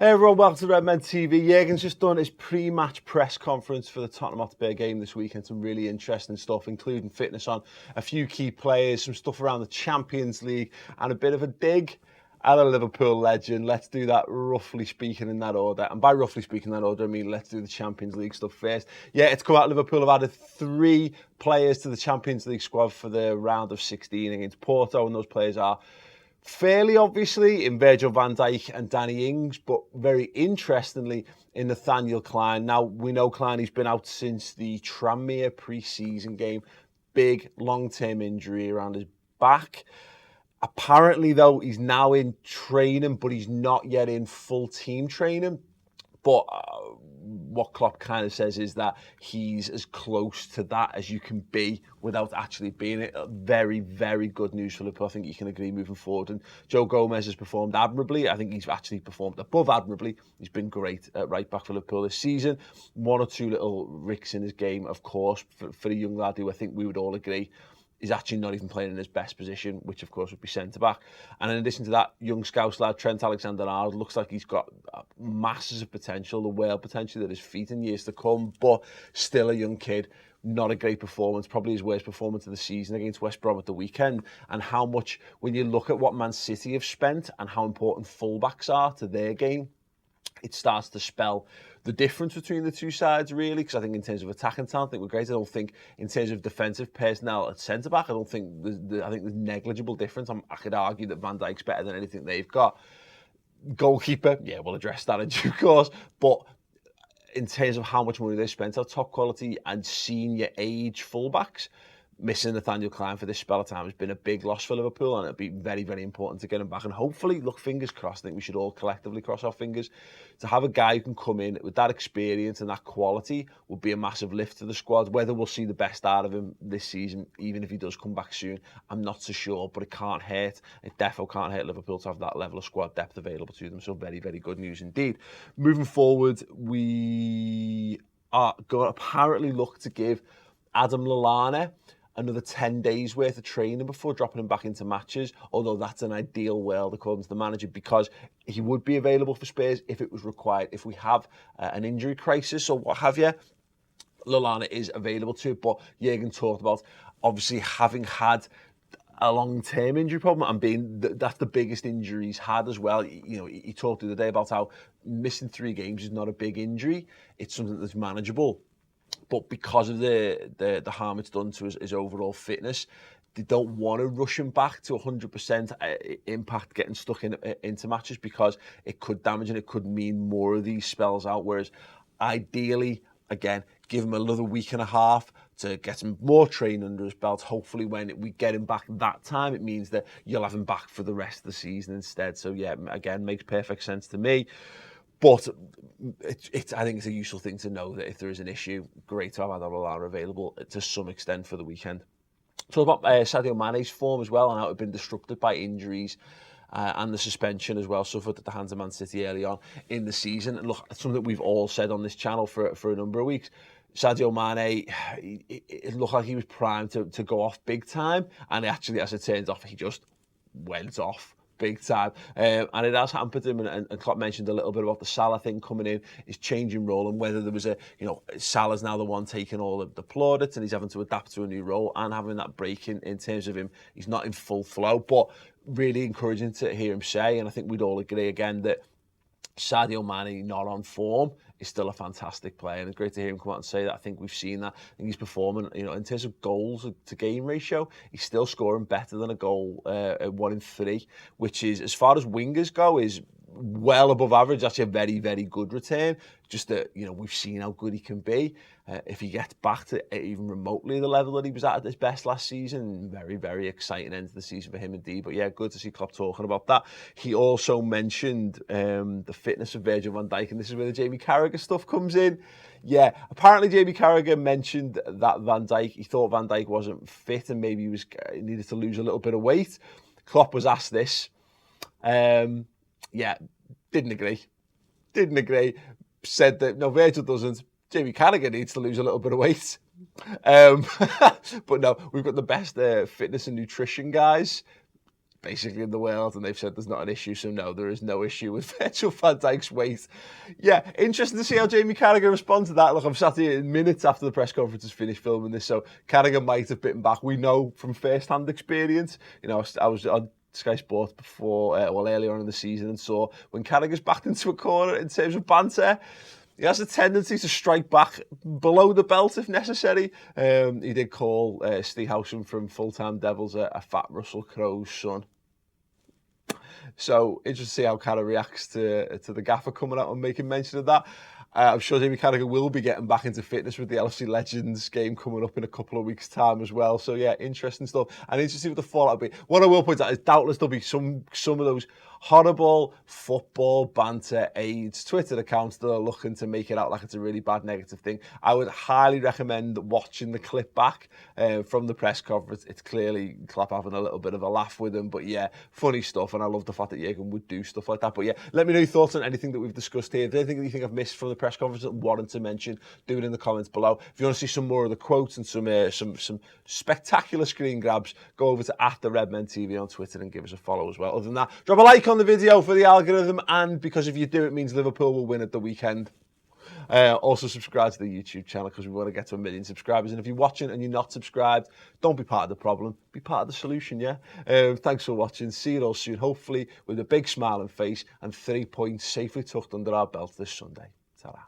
Hey everyone, welcome to Redmen TV. Jurgen's just done his pre-match press conference for the Tottenham Hotspur game this weekend. Some really interesting stuff, including fitness on a few key players, some stuff around the Champions League, and a bit of a dig at a Liverpool legend. Let's do that roughly speaking in that order. And by roughly speaking in that order, I mean let's do the Champions League stuff first. Yeah, it's come out Liverpool have added 3 players to the Champions League squad for the round of 16 against Porto, and those players are fairly obviously in Virgil van Dijk and Danny Ings, but very interestingly in Nathaniel Klein. Now, we know Klein, he's been out since the Tranmere pre-season game. Big long-term injury around his back. Apparently, though, he's now in training, but he's not yet in full team training. But what Klopp kind of says is that he's as close to that as you can be without actually being it. Very, very good news for Liverpool. I think you can agree moving forward. And Joe Gomez has performed admirably. I think he's actually performed above admirably. He's been great at right back for Liverpool this season. 1 or 2 little ricks in his game, of course, for a young lad who I think we would all agree is actually not even playing in his best position, which of course would be centre-back. And in addition to that, young Scouse lad, Trent Alexander-Arnold, looks like he's got masses of potential, the world potential at his feet in years to come, but still a young kid. Not a great performance, probably his worst performance of the season against West Brom at the weekend. And how much, when you look at what Man City have spent and how important fullbacks are to their game, it starts to spell the difference between the two sides, really, because I think in terms of attacking talent, I think we're great. I don't think in terms of defensive personnel at centre-back, I think there's negligible difference. I could argue that Van Dijk's better than anything they've got. Goalkeeper, yeah, we'll address that in due course, but in terms of how much money they spent on top quality and senior age fullbacks, missing Nathaniel Klein for this spell of time has been a big loss for Liverpool, and it'll be very, very important to get him back. And hopefully, look, fingers crossed, I think we should all collectively cross our fingers, to have a guy who can come in with that experience and that quality would be a massive lift to the squad. Whether we'll see the best out of him this season, even if he does come back soon, I'm not so sure, but it can't hurt. It definitely can't hurt Liverpool to have that level of squad depth available to them. So very, very good news indeed. Moving forward, we are going to apparently look to give Adam Lallana another 10 days worth of training before dropping him back into matches, although that's an ideal world according to the manager, because he would be available for Spurs if it was required. If we have an injury crisis or what have you, Lallana is available to it. But Jurgen talked about obviously having had a long-term injury problem and being that's the biggest injury he's had as well. You know, he talked the other day about how missing 3 games is not a big injury. It's something that's manageable. But because of the harm it's done to his overall fitness, they don't want to rush him back to 100% impact getting stuck into matches, because it could damage and it could mean more of these spells out. Whereas ideally, again, give him another week and a half to get some more training under his belt. Hopefully when we get him back that time, it means that you'll have him back for the rest of the season instead. So yeah, again, makes perfect sense to me. But I think it's a useful thing to know that if there is an issue, great to have Adam Lallana available to some extent for the weekend. Talk about Sadio Mane's form as well, and how it had been disrupted by injuries and the suspension as well, suffered at the hands of Man City early on in the season. And look, it's something that we've all said on this channel for a number of weeks. Sadio Mane, it looked like he was primed to go off big time, and actually, as it turns out, he just went off big time, and it has hampered him. And Klopp mentioned a little bit about the Salah thing coming in, his changing role, and whether there was Salah's now the one taking all of the plaudits, and he's having to adapt to a new role and having that break in terms of him. He's not in full flow, but really encouraging to hear him say, and I think we'd all agree again that Sadio Mane not on form is still a fantastic player, and it's great to hear him come out and say that. I think we've seen that. I think he's performing, in terms of goals to game ratio, he's still scoring better than a goal at 1 in 3, which is, as far as wingers go, is well above average. Actually a very, very good return. Just that, we've seen how good he can be. If he gets back to even remotely the level that he was at his best last season, very, very exciting end to the season for him indeed. But yeah, good to see Klopp talking about that. He also mentioned the fitness of Virgil van Dijk, and this is where the Jamie Carragher stuff comes in. Yeah, apparently Jamie Carragher mentioned that he thought Van Dijk wasn't fit and maybe he needed to lose a little bit of weight. Klopp was asked this. Yeah, didn't agree. Said that, no, Virgil doesn't. Jamie Carragher needs to lose a little bit of weight. But no, we've got the best fitness and nutrition guys. basically in the world, and they've said there's not an issue, so no, there is no issue with Virgil van Dijk's weight. Yeah, interesting to see how Jamie Carragher responds to that. Look, I'm sat here minutes after the press conference has finished filming this, so Carragher might have bitten back. We know from first-hand experience, you know, I was on Sky Sports before, earlier on in the season, and saw when Carragher's backed into a corner in terms of banter, he has a tendency to strike back below the belt if necessary. He did call Steve Howson from Full-Time Devils a fat Russell Crowe's son. So interesting to see how Carra reacts to the gaffer coming out and making mention of that. I'm sure Jamie Carragher will be getting back into fitness with the LFC Legends game coming up in a couple of weeks' time as well. So yeah, interesting stuff. And interesting to see what the fallout will be. What I will point out is doubtless there'll be some of those horrible football banter aids Twitter accounts that are looking to make it out like it's a really bad negative thing. I would highly recommend watching the clip back from the press conference. It's clearly Klopp having a little bit of a laugh with him, but yeah, funny stuff. And I love the fact that Jürgen would do stuff like that. But yeah, let me know your thoughts on anything that we've discussed here. If there's anything that you think I've missed from the press conference that I wanted to mention, do it in the comments below. If you want to see some more of the quotes and some spectacular screen grabs, go over to @the_Redmen TV on Twitter and give us a follow as well. Other than that, drop a like on the video for the algorithm, and because if you do, it means Liverpool will win at the weekend. Also subscribe to the YouTube channel because we want to get to 1 million subscribers. And if you're watching and you're not subscribed, don't be part of the problem, be part of the solution, yeah? Thanks for watching. See you all soon, hopefully with a big smiling face and 3 points safely tucked under our belt this Sunday. Ta-ra.